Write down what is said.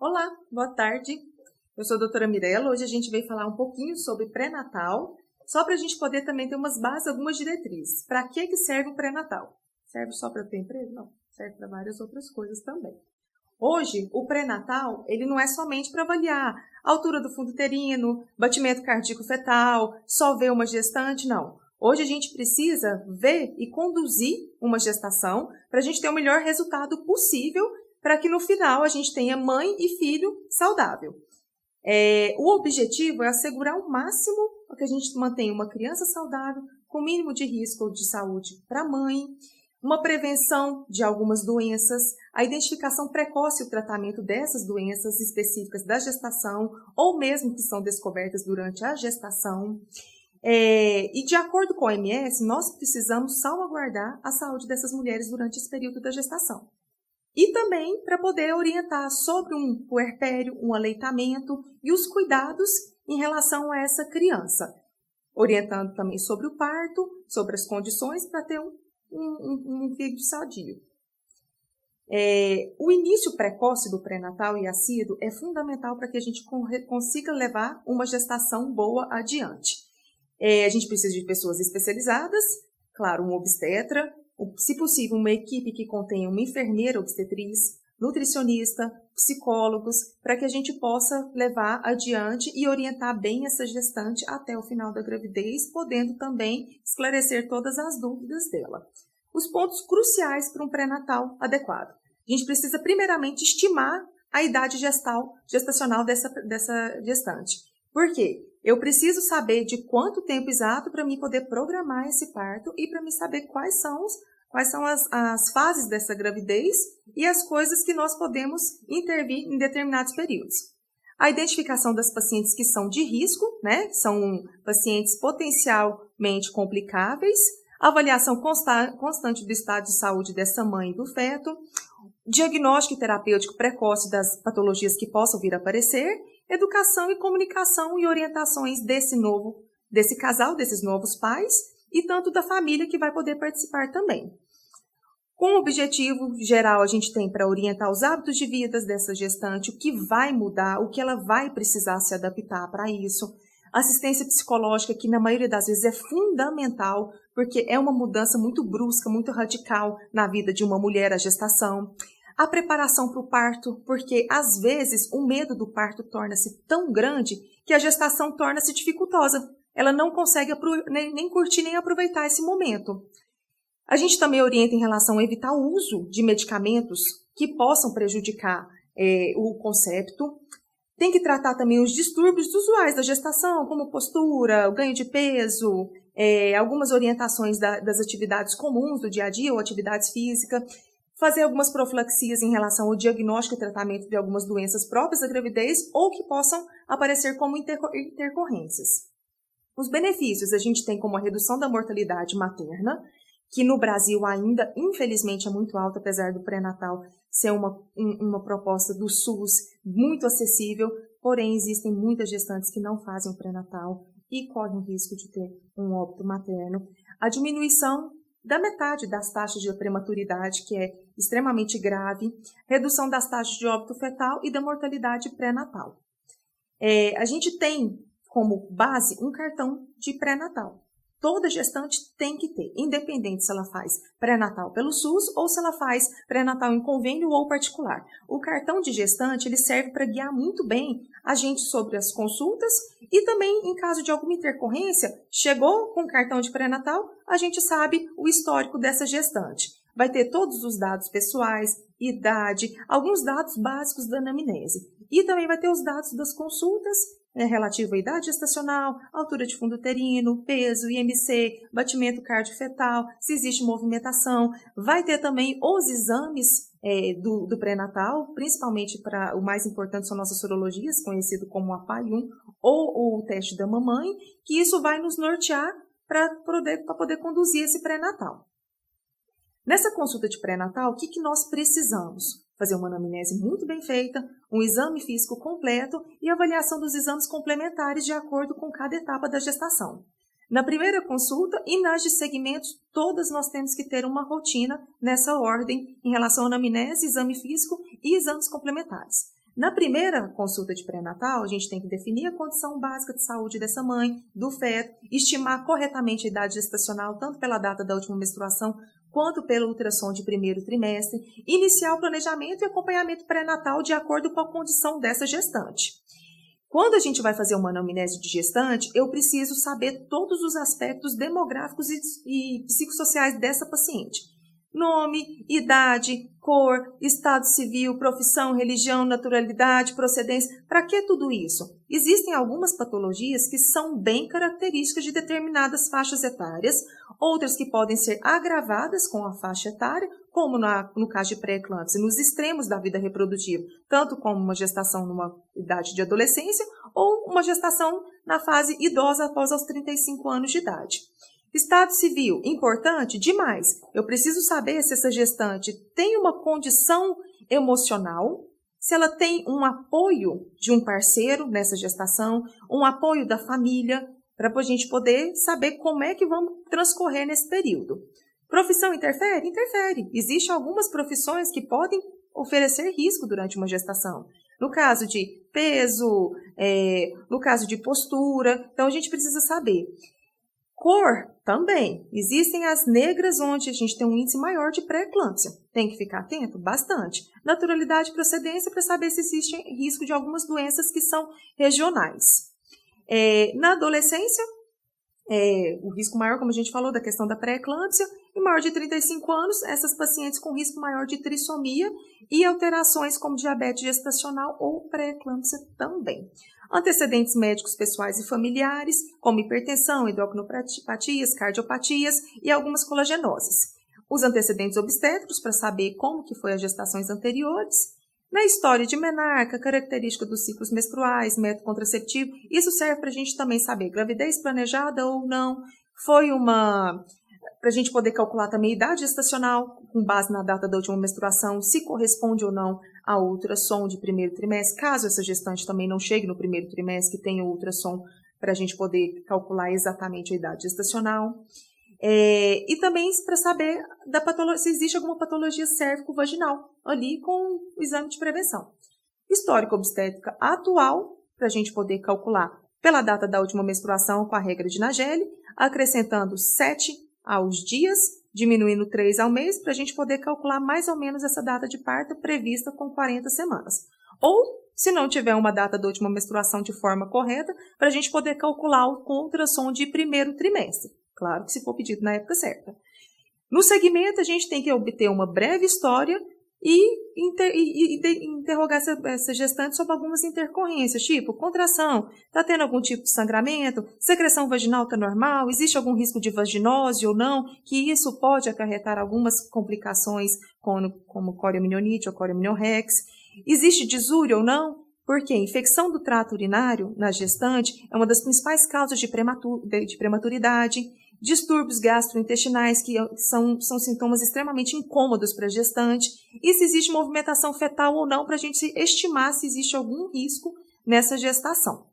Olá, boa tarde. Eu sou a doutora Mirella. Hoje a gente veio falar um pouquinho sobre pré-natal, só para a gente poder também ter umas bases, algumas diretrizes. Para que serve o pré-natal? Serve só para ter emprego? Não, serve para várias outras coisas também. Hoje, o pré-natal, ele não é somente para avaliar a altura do fundo uterino, batimento cardíaco fetal, só ver uma gestante, não. Hoje a gente precisa ver e conduzir uma gestação para a gente ter o melhor resultado possível, para que no final a gente tenha mãe e filho saudável. O objetivo é assegurar ao máximo que a gente mantenha uma criança saudável, com mínimo de risco de saúde para a mãe, uma prevenção de algumas doenças, a identificação precoce e o tratamento dessas doenças específicas da gestação, ou mesmo que são descobertas durante a gestação. E de acordo com a OMS, nós precisamos salvaguardar a saúde dessas mulheres durante esse período da gestação. E também para poder orientar sobre um puerpério, um aleitamento e os cuidados em relação a essa criança. Orientando também sobre o parto, sobre as condições para ter um filho sadio. O início precoce do pré-natal e assíduo é fundamental para que a gente consiga levar uma gestação boa adiante. A gente precisa de pessoas especializadas, claro, um obstetra, se possível, uma equipe que contenha uma enfermeira obstetriz, nutricionista, psicólogos, para que a gente possa levar adiante e orientar bem essa gestante até o final da gravidez, podendo também esclarecer todas as dúvidas dela. Os pontos cruciais para um pré-natal adequado. A gente precisa, primeiramente, estimar a idade gestacional dessa gestante. Por quê? Eu preciso saber de quanto tempo exato para mim poder programar esse parto e para mim saber quais são as fases dessa gravidez e as coisas que nós podemos intervir em determinados períodos. A identificação das pacientes que são de risco, né, que são pacientes potencialmente complicáveis, avaliação constante do estado de saúde dessa mãe e do feto, diagnóstico e terapêutico precoce das patologias que possam vir a aparecer, educação e comunicação e orientações desse casal, desses novos pais, e tanto da família que vai poder participar também. Com o objetivo geral, a gente tem para orientar os hábitos de vida dessa gestante, o que vai mudar, o que ela vai precisar se adaptar para isso. Assistência psicológica, que na maioria das vezes é fundamental, porque é uma mudança muito brusca, muito radical na vida de uma mulher, a gestação. A preparação para o parto, porque às vezes o medo do parto torna-se tão grande que a gestação torna-se dificultosa. Ela não consegue nem curtir nem aproveitar esse momento. A gente também orienta em relação a evitar o uso de medicamentos que possam prejudicar o concepto. Tem que tratar também os distúrbios usuais da gestação, como postura, o ganho de peso, algumas orientações das atividades comuns do dia a dia ou atividades físicas, fazer algumas profilaxias em relação ao diagnóstico e tratamento de algumas doenças próprias da gravidez ou que possam aparecer como intercorrências. Os benefícios a gente tem como a redução da mortalidade materna, que no Brasil ainda, infelizmente, é muito alta, apesar do pré-natal ser uma proposta do SUS muito acessível, porém existem muitas gestantes que não fazem o pré-natal e correm o risco de ter um óbito materno. A diminuição da metade das taxas de prematuridade, que é extremamente grave, redução das taxas de óbito fetal e da mortalidade pré-natal. A gente tem como base um cartão de pré-natal. Toda gestante tem que ter, independente se ela faz pré-natal pelo SUS ou se ela faz pré-natal em convênio ou particular. O cartão de gestante ele serve para guiar muito bem a gente sobre as consultas e também, em caso de alguma intercorrência, chegou com o cartão de pré-natal, a gente sabe o histórico dessa gestante. Vai ter todos os dados pessoais, idade, alguns dados básicos da anamnese. E também vai ter os dados das consultas, relativo à idade gestacional, altura de fundo uterino, peso, IMC, batimento cardiofetal, se existe movimentação. Vai ter também os exames do pré-natal, principalmente para o mais importante são nossas sorologias, conhecido como a PAI-1 ou o teste da mamãe, que isso vai nos nortear para poder conduzir esse pré-natal. Nessa consulta de pré-natal, o que nós precisamos? Fazer uma anamnese muito bem feita, um exame físico completo e avaliação dos exames complementares de acordo com cada etapa da gestação. Na primeira consulta e nas de segmentos, todas nós temos que ter uma rotina nessa ordem em relação à anamnese, exame físico e exames complementares. Na primeira consulta de pré-natal, a gente tem que definir a condição básica de saúde dessa mãe, do feto, estimar corretamente a idade gestacional, tanto pela data da última menstruação, quanto pelo ultrassom de primeiro trimestre, iniciar o planejamento e acompanhamento pré-natal de acordo com a condição dessa gestante. Quando a gente vai fazer uma anamnese de gestante, eu preciso saber todos os aspectos demográficos e psicossociais dessa paciente. Nome, idade, cor, estado civil, profissão, religião, naturalidade, procedência. Para que tudo isso? Existem algumas patologias que são bem características de determinadas faixas etárias, outras que podem ser agravadas com a faixa etária, como no caso de pré-eclâmpsia, nos extremos da vida reprodutiva, tanto como uma gestação numa idade de adolescência ou uma gestação na fase idosa após os 35 anos de idade. Estado civil, importante demais. Eu preciso saber se essa gestante tem uma condição emocional, se ela tem um apoio de um parceiro nessa gestação, um apoio da família, para a gente poder saber como é que vamos transcorrer nesse período. Profissão interfere? Interfere. Existem algumas profissões que podem oferecer risco durante uma gestação. No caso de peso, no caso de postura, então a gente precisa saber. Cor também. Existem as negras onde a gente tem um índice maior de pré-eclâmpsia. Tem que ficar atento? Bastante. Naturalidade e procedência para saber se existe risco de algumas doenças que são regionais. Na adolescência, o risco maior, como a gente falou, da questão da pré-eclâmpsia, e maior de 35 anos, essas pacientes com risco maior de trissomia e alterações como diabetes gestacional ou pré-eclâmpsia também. Antecedentes médicos pessoais e familiares, como hipertensão, endocrinopatias, cardiopatias e algumas colagenoses. Os antecedentes obstétricos, para saber como que foi as gestações anteriores. Na história de menarca, característica dos ciclos menstruais, método contraceptivo, isso serve para a gente também saber gravidez planejada ou não. Para a gente poder calcular também a idade gestacional, com base na data da última menstruação, se corresponde ou não a ultrassom de primeiro trimestre, caso essa gestante também não chegue no primeiro trimestre, que tenha o ultrassom para a gente poder calcular exatamente a idade gestacional. E também para saber se existe alguma patologia cérvico-vaginal ali com o exame de prevenção. Histórico obstétrica atual, para a gente poder calcular pela data da última menstruação com a regra de Nageli, acrescentando 7 aos dias, diminuindo 3 ao mês, para a gente poder calcular mais ou menos essa data de parto prevista com 40 semanas. Ou, se não tiver uma data da última menstruação de forma correta, para a gente poder calcular com ultrassom de primeiro trimestre. Claro que se for pedido na época certa. No segmento, a gente tem que obter uma breve história e interrogar essa gestante sobre algumas intercorrências, tipo contração, está tendo algum tipo de sangramento, secreção vaginal está normal, existe algum risco de vaginose ou não, que isso pode acarretar algumas complicações como corioamnioniite ou coriamniorrex. Existe disúria ou não? Porque infecção do trato urinário na gestante é uma das principais causas de prematuridade. Distúrbios gastrointestinais, que são sintomas extremamente incômodos para a gestante, e se existe movimentação fetal ou não, para a gente estimar se existe algum risco nessa gestação.